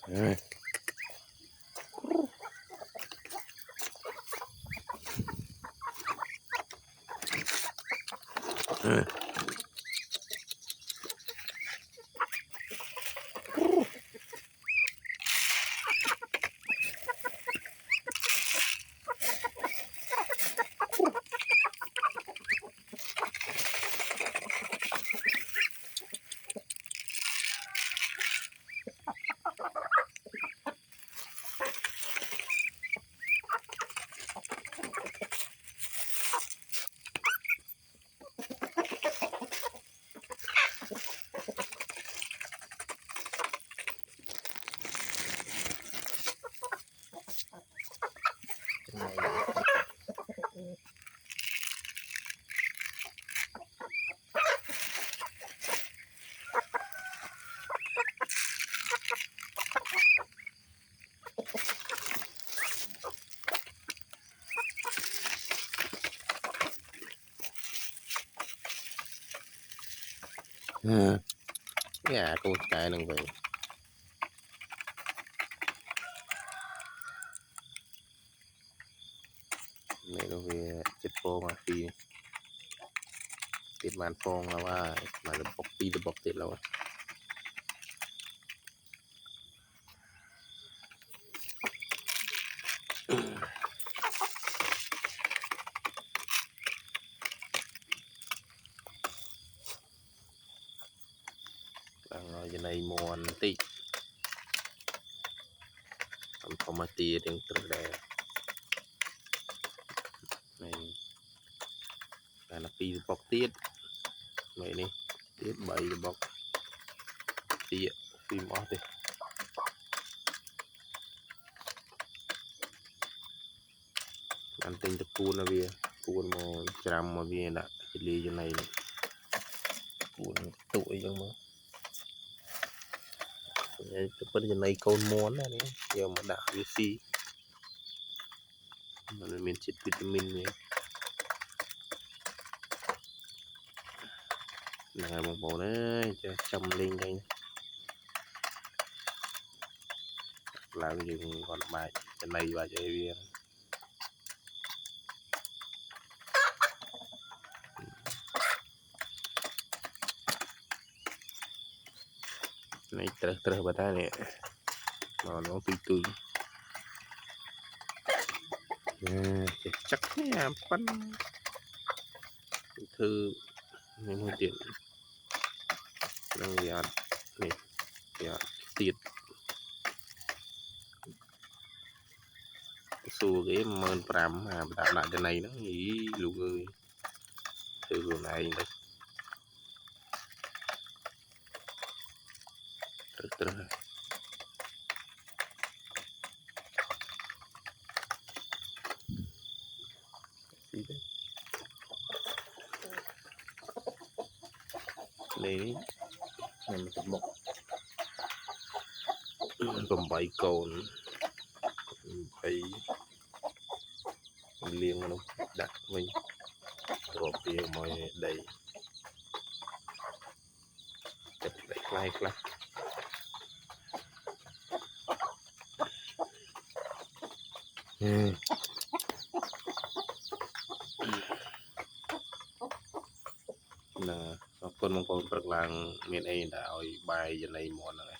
Ừ. Ừ. Ừ. Gà con trai nâng về này nó về chết po mà phi tiết màn phong là mà là bọc phi là bọc tiết rồi đang nói cái này mòn tí không mà tia đang từ đây này là phi bọc tiết vậy đi tiết bảy bọc tia phi mỏ đi anh tin được cuốn là vì cuốn một trăm mà vì đã lý cho này cuốn tuổi cho mà cái này con muốn này giờ mà đã phi mình chích vitamin này là một bộ đấy cho chăm lên đây làm gì còn bài cái này và cho viên này terus bata này nó tươi chắc nha phân thư những hơi tiền năng lượng này tiệt xua cái mơn pram mà tạo lại cái này nó nghĩ luôn ơi từ vừa này đây terus này mình một cầm bảy cồn bảy liên nó đặt mình rồi kia mọi đầy like là con mong con rất là miền ấy đã ơi bài giờ này món này